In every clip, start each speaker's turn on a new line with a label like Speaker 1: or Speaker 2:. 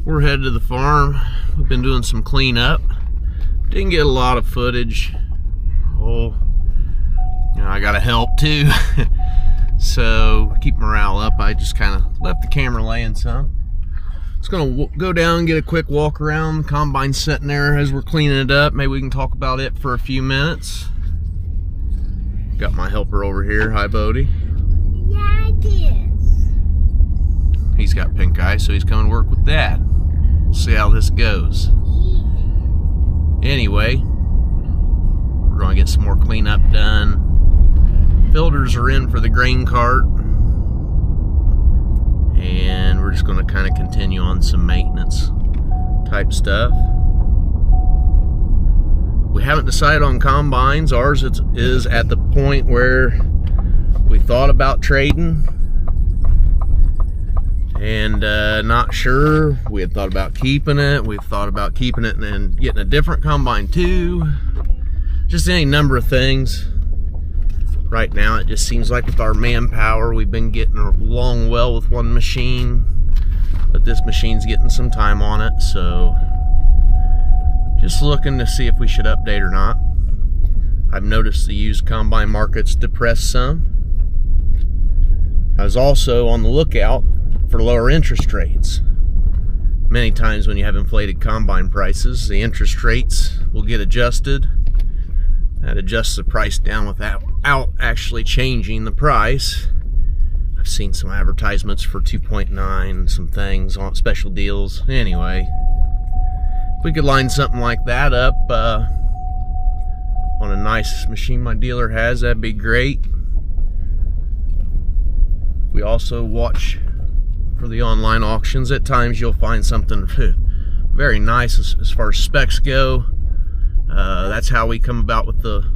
Speaker 1: We're headed to the farm. We've been doing some cleanup. Didn't get a lot of footage. Oh, you know, I gotta help too. So keep morale up. I just kind of left the camera laying some. Just gonna go down and get a quick walk around. The combine's sitting there as we're cleaning it up. Maybe we can talk about it for a few minutes. Got my helper over here. Hi, Bodie.
Speaker 2: Yeah, it is.
Speaker 1: He's got pink eye, so he's coming to work with Dad. See how this goes. Anyway, we're gonna get some more cleanup done. Filters are in for the grain cart, and we're just gonna kind of continue on some maintenance type stuff. We haven't decided on combines. Ours is at the point where we thought about trading and not sure. We had thought about keeping it. We've thought about keeping it and then getting a different combine too. Just any number of things. Right now it just seems like with our manpower we've been getting along well with one machine, but this machine's getting some time on it, so just looking to see if we should update or not. I've noticed the used combine market's depressed some. I was also on the lookout for lower interest rates. Many times when you have inflated combine prices, the interest rates will get adjusted. That adjusts the price down without actually changing the price. I've seen some advertisements for 2.9, some things on special deals. Anyway, if we could line something like that up on a nice machine my dealer has, that'd be great. We also watch for the online auctions. At times you'll find something very nice as far as specs go. That's how we come about with the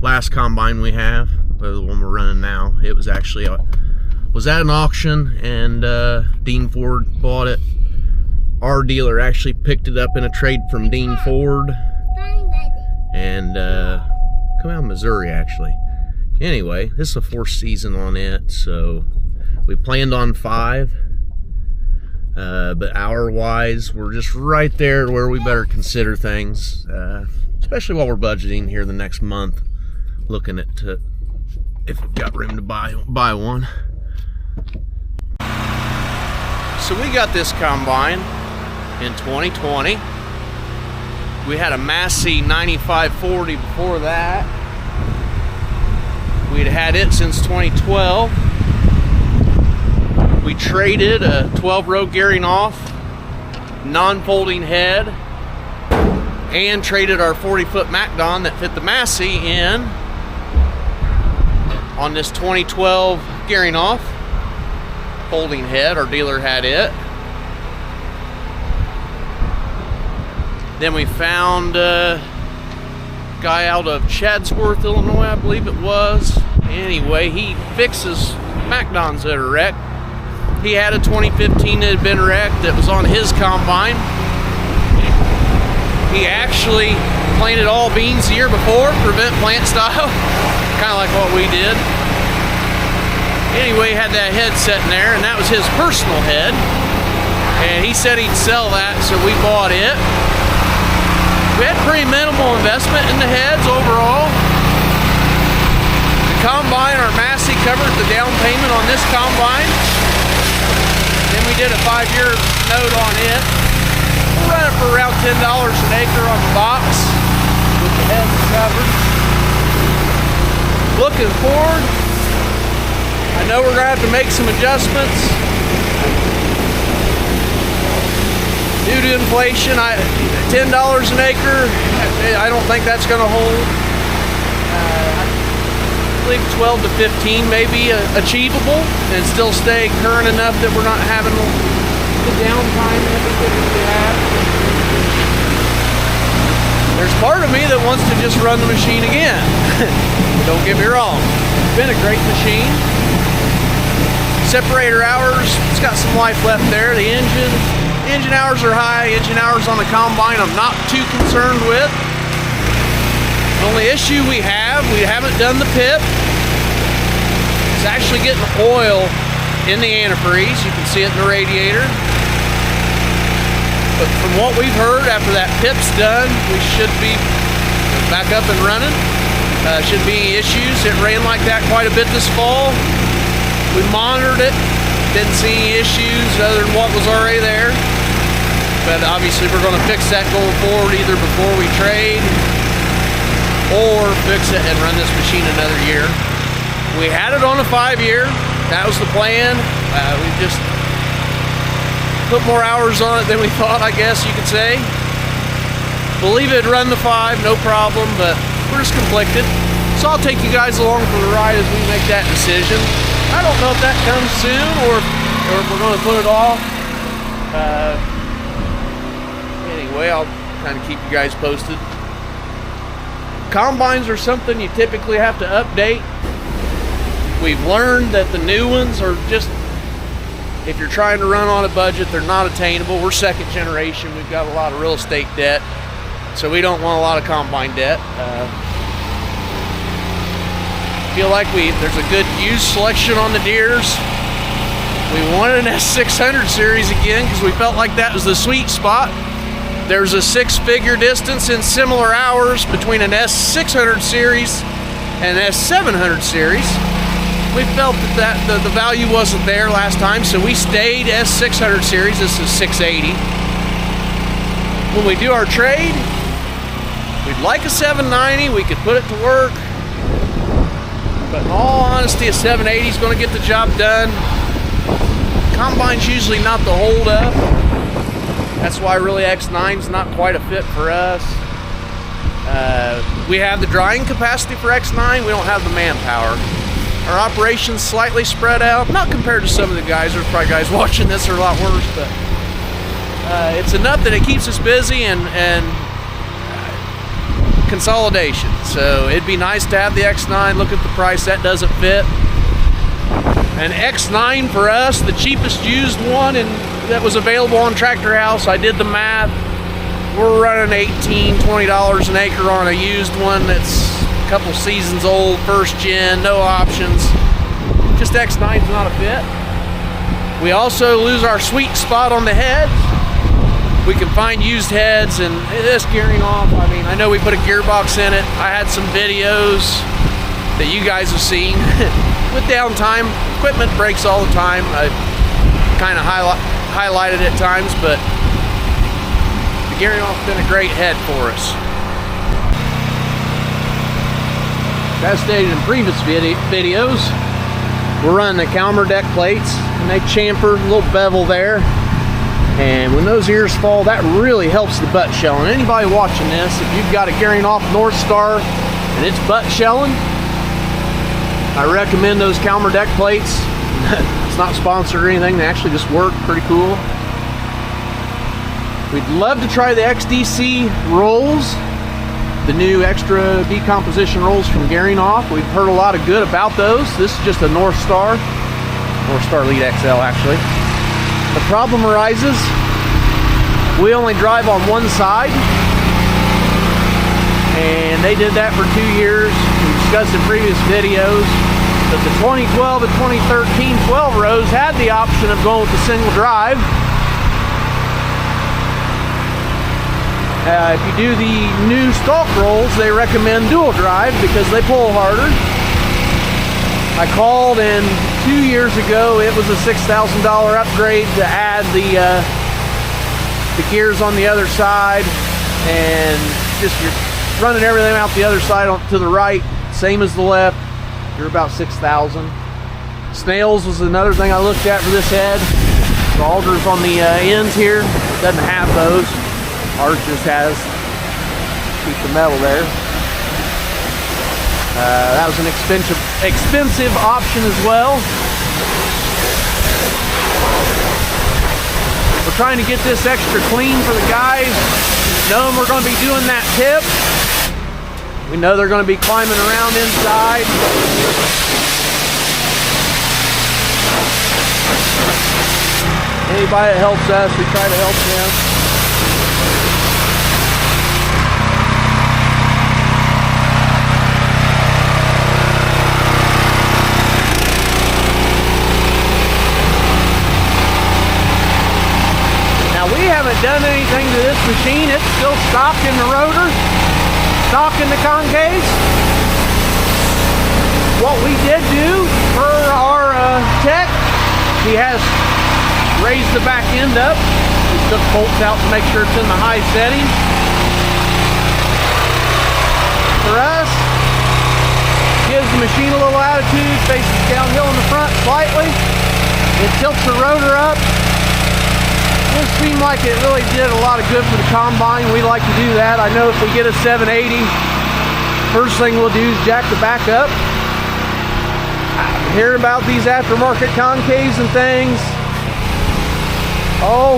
Speaker 1: last combine we have, or the one we're running now. It was actually was at an auction, and Dean Ford bought it. Our dealer actually picked it up in a trade from Dean Ford, and come out of Missouri actually. Anyway, this is the 4th season on it, so we planned on 5. But hour-wise, we're just right there where we better consider things, especially while we're budgeting here the next month, looking at if we've got room to buy one. So we got this combine in 2020. We had a Massey 9540 before that. We'd had it since 2012. We traded a 12-row gearing off, non-folding head, and traded our 40-foot MacDon that fit the Massey in on this 2012 gearing off folding head. Our dealer had it. Then we found a guy out of Chadsworth, Illinois, I believe it was. Anyway, he fixes MacDons that are wrecked. He had a 2015 that had been wrecked that was on his combine. He actually planted all beans the year before, prevent plant style, kind of like what we did. Anyway, he had that head sitting there, and that was his personal head. And he said he'd sell that, so we bought it. We had pretty minimal investment in the heads overall. The combine, our Massey covered the down payment on this combine. Then we did a 5-year note on it. We'll run it for around $10 an acre on the box with the heads covered. Looking forward, I know we're gonna have to make some adjustments due to inflation. $10 an acre, I don't think that's gonna hold. I believe 12 to 15 may be achievable and still stay current enough that we're not having the downtime that we typically have. There's part of me that wants to just run the machine again. Don't get me wrong, it's been a great machine. Separator hours, it's got some life left there. The engine hours are high. Engine hours on the combine I'm not too concerned with. The only issue we haven't done the pip. It's actually getting oil in the antifreeze. You can see it in the radiator. But from what we've heard, after that PIP's done, we should be back up and running. Shouldn't be any issues. It ran like that quite a bit this fall. We monitored it, didn't see any issues other than what was already there. But obviously we're going to fix that going forward, either before we trade or fix it and run this machine another year. We had it on a 5-year. That was the plan. We just put more hours on it than we thought, I guess you could say. Believe it'd run the 5, no problem, but we're just conflicted. So I'll take you guys along for the ride as we make that decision. I don't know if that comes soon or if we're going to put it off. Anyway, I'll kind of keep you guys posted. Combines are something you typically have to update. We've learned that the new ones are just, if you're trying to run on a budget, they're not attainable. We're second generation. We've got a lot of real estate debt, so we don't want a lot of combine debt. Feel like there's a good used selection on the Deeres. We wanted an S600 series again because we felt like that was the sweet spot. There's a 6-figure distance in similar hours between an S600 series and an S700 series. We felt that the value wasn't there last time, so we stayed S600 series. This is 680. When we do our trade, we'd like a 790. We could put it to work. But in all honesty, a 780 is going to get the job done. Combine's usually not the hold up. That's why really X9's not quite a fit for us. We have the drying capacity for X9. We don't have the manpower. Our operation's slightly spread out, not compared to some of the guys. There's probably guys watching this that are a lot worse, but it's enough that it keeps us busy and consolidation. So it'd be nice to have the X9. Look at the price, that doesn't fit. An X9 for us, the cheapest used one that was available on Tractor House. I did the math. We're running $18, $20 an acre on a used one that's a couple seasons old, first gen, no options. Just X9's not a fit. We also lose our sweet spot on the head. We can find used heads, and this gearing off, I mean, I know we put a gearbox in it. I had some videos that you guys have seen. With downtime, equipment breaks all the time. I kind of highlighted at times, but the gearing off's been a great head for us. As stated in previous videos, we're running the Calmer deck plates, and they chamfer, a little bevel there. And when those ears fall, that really helps the butt shelling. Anybody watching this, if you've got a gearing off North Star and it's butt shelling, I recommend those Calmer deck plates. It's not sponsored or anything, they actually just work pretty cool. We'd love to try the XDC rolls, the new extra decomposition rolls from Gearing Off. We've heard a lot of good about those. This is just a North Star Lead XL actually. The problem arises, we only drive on one side, and they did that for 2 years. We discussed in previous videos that the 2012 and 2013 12 rows had the option of going with the single drive. If you do the new stalk rolls, they recommend dual drive because they pull harder. I called, and 2 years ago it was a $6,000 upgrade to add the gears on the other side, and just you're running everything out the other side to the right, same as the left. You're about $6,000. Snails was another thing I looked at for this head. The augers on the ends here, it doesn't have those. Ours just has, keep the metal there. That was an expensive option as well. We're trying to get this extra clean for the guys, knowing we're going to be doing that tip. We know they're going to be climbing around inside. Anybody that helps us, we try to help them. haven't done anything to this machine. It's still stock in the rotor, stock in the concaves. What we did do for our tech, he has raised the back end up. We took bolts out to make sure it's in the high setting. For us, gives the machine a little attitude, faces downhill in the front slightly. It tilts the rotor up. It seemed like it really did a lot of good for the combine. We like to do that. I know if we get a 780, first thing we'll do is jack the back up. Hear about these aftermarket concaves and things. Oh,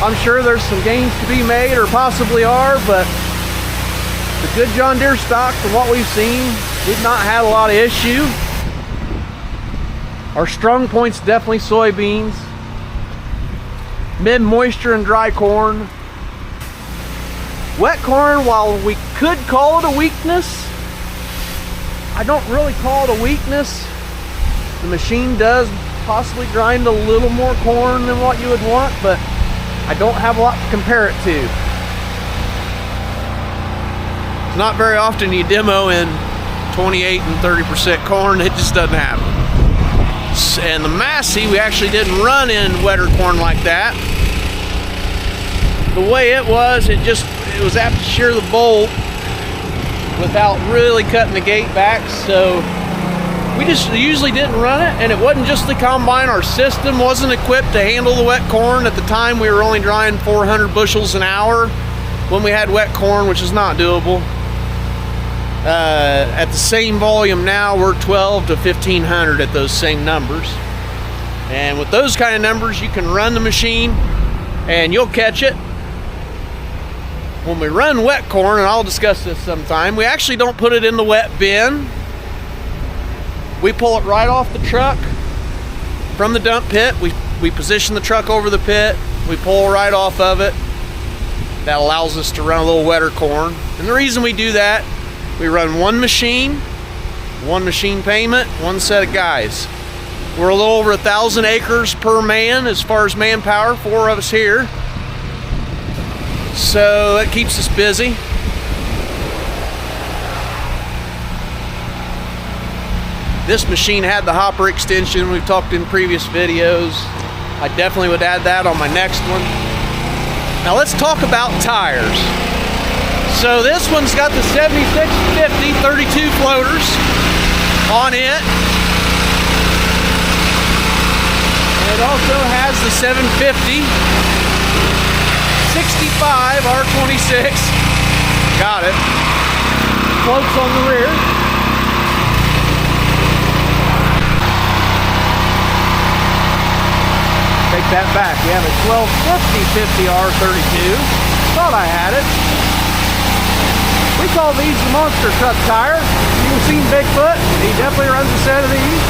Speaker 1: I'm sure there's some gains to be made, or possibly are, but the good John Deere stock, from what we've seen, did not have a lot of issue. Our strong point's definitely soybeans, mid moisture and dry corn. Wet corn, while we could call it a weakness, I don't really call it a weakness. The machine does possibly grind a little more corn than what you would want, but I don't have a lot to compare it to. It's not very often you demo in 28 and 30% corn. It just doesn't happen. And the Massey, we actually didn't run in wetter corn like that. The way it was apt to shear the bolt without really cutting the gate back, so we just usually didn't run it. And it wasn't just the combine, our system wasn't equipped to handle the wet corn. At the time we were only drying 400 bushels an hour when we had wet corn, which is not doable. At the same volume now, we're 12 to 1500 at those same numbers. And with those kind of numbers, you can run the machine and you'll catch it. When we run wet corn, and I'll discuss this sometime, we actually don't put it in the wet bin. We pull it right off the truck from the dump pit. We position the truck over the pit. We pull right off of it. That allows us to run a little wetter corn. And the reason we do that, we run one machine payment, one set of guys. We're a little over 1,000 acres per man as far as manpower, 4 of us here. So that keeps us busy. This machine had the hopper extension we've talked in previous videos. I definitely would add that on my next one. Now let's talk about tires. So this one's got the 7650 32 floaters on it. And it also has the 750 65 R26. Got it. Floats on the rear. Take that back. We have a 1250 50 R32. Thought I had it. We call these the monster truck tire. You've seen Bigfoot. He definitely runs a set of these.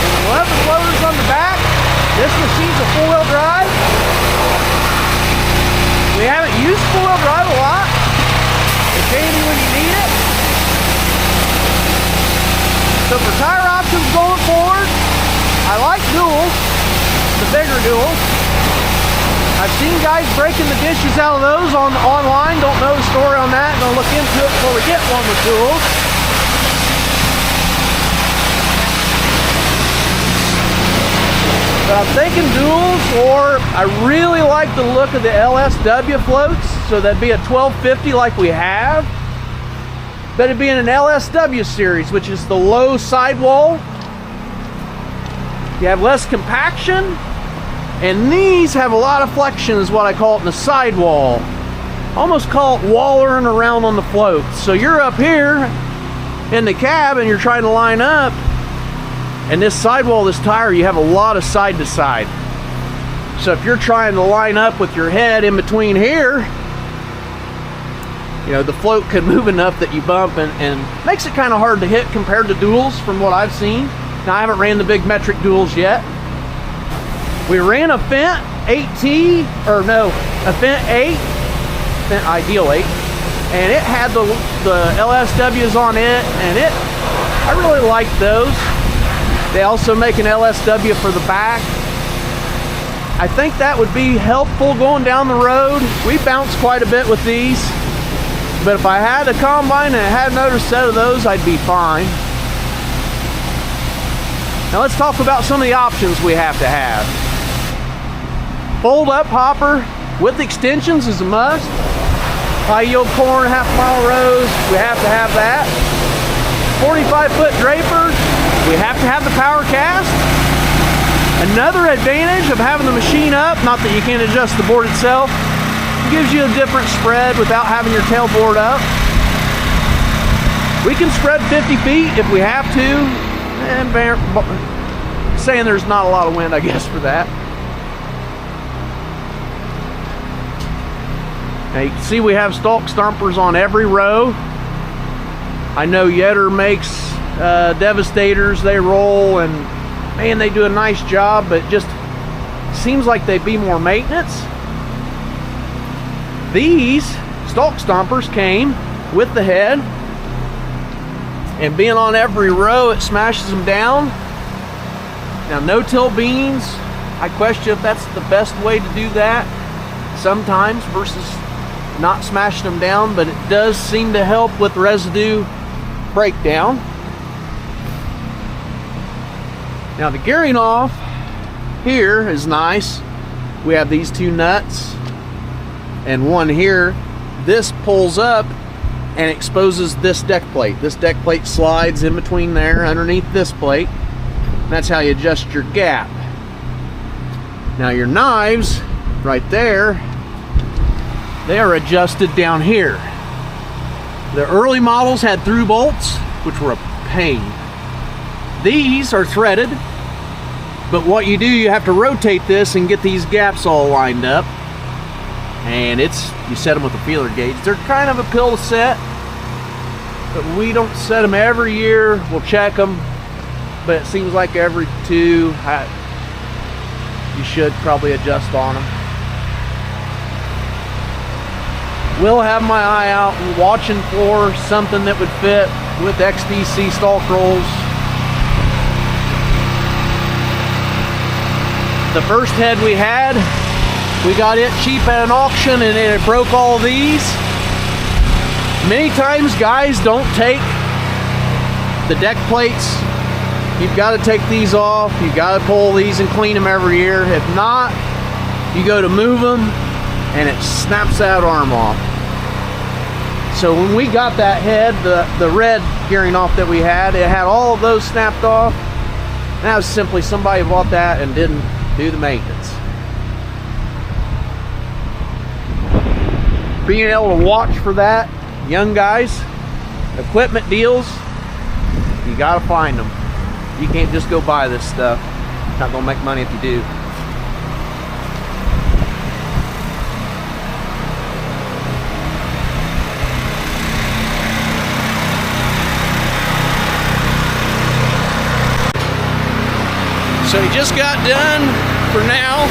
Speaker 1: And 11 floaters on the back. This machine's a 4-wheel drive. We haven't used 4-wheel drive a lot. It's handy when you need it. So for tire options going forward, I like duals, the bigger duals. I've seen guys breaking the dishes out of those online. Don't know the story on that. Gonna look into it before we get one with duals. But I'm thinking duals, or I really like the look of the LSW floats. So that'd be a 1250 like we have. But it'd be in an LSW series, which is the low sidewall. You have less compaction, and these have a lot of flexion, is what I call it, in the sidewall. Almost call it wallering around on the float. So you're up here in the cab and you're trying to line up, and this sidewall, this tire, you have a lot of side to side. So if you're trying to line up with your head in between here, you know, the float could move enough that you bump, and makes it kind of hard to hit compared to duals from what I've seen. Now, I haven't ran the big metric duals yet. We ran a Fent 8T, or no, a Fent 8, Fent Ideal 8, and it had the LSWs on it, and I really liked those.
Speaker 3: They also make an LSW for the back. I think that would be helpful going down the road. We bounce quite a bit with these, but if I had a combine and I had another set of those, I'd be fine. Now let's talk about some of the options we have to have. Fold up hopper with extensions is a must. High yield corn, half-mile rows, we have to have that. 45-foot draper, we have to have the power cast. Another advantage of having the machine up, not that you can't adjust the board itself, it gives you a different spread without having your tail board up. We can spread 50 feet if we have to, and saying there's not a lot of wind, I guess, for that. Now you can see we have stalk stompers on every row. I know Yetter makes Devastators, they roll, and man, they do a nice job, but just seems like they'd be more maintenance. These stalk stompers came with the head, and being on every row, it smashes them down. Now, no-till beans, I question if that's the best way to do that sometimes versus not smashing them down, but it does seem to help with residue breakdown. Now the gearing off here is nice. We have these two nuts and one here. This pulls up and exposes this deck plate. This deck plate slides in between there underneath this plate. And that's how you adjust your gap. Now your knives right there, they are adjusted down here. The early models had through bolts, which were a pain. These are threaded, but what you do, you have to rotate this and get these gaps all lined up. And you set them with a feeler gauge. They're kind of a pill to set, but we don't set them every year. We'll check them, but it seems like every two, you should probably adjust on them. Will have my eye out and watching for something that would fit with XDC stalk rolls. The first head we had, we got it cheap at an auction and it broke all of these. Many times guys don't take the deck plates. You've got to take these off. You've got to pull these and clean them every year. If not, you go to move them and it snaps that arm off. So when we got that head, the red gearing off that we had, it had all of those snapped off. And that was simply somebody bought that and didn't do the maintenance. Being able to watch for that, young guys, equipment deals, you gotta find them. You can't just go buy this stuff. Not gonna make money if you do. So he just got done for now.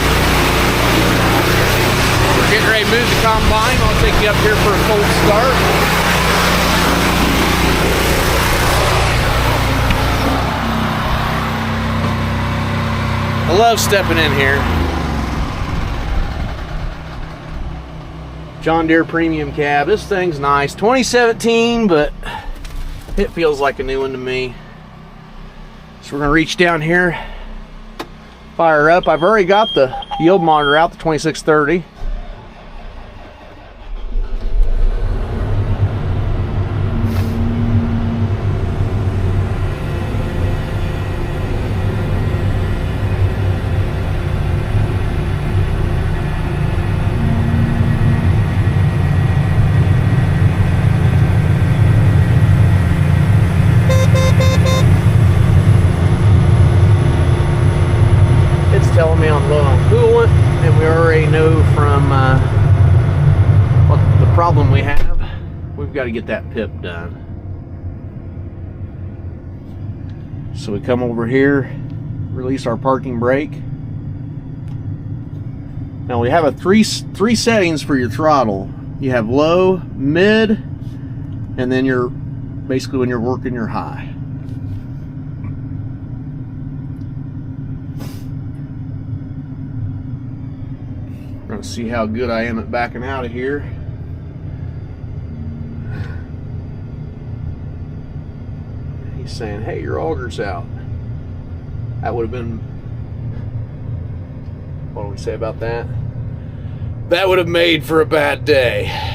Speaker 3: We're getting ready to move the combine. I'll take you up here for a cold start. I love stepping in here. John Deere premium cab. This thing's nice. 2017, but it feels like a new one to me. So we're gonna reach down here, fire up. I've already got the yield monitor out, the 2630. Telling me I'm low on coolant, and we already know from what the problem we have. We've got to get that pip done. So we come over here, release our parking brake. Now we have a three settings for your throttle. You have low, mid, and then you're basically when you're working your high. gonna see how good I am at backing out of here. He's saying, hey, your auger's out. That would have been, what do we say about that? That would have made for a bad day.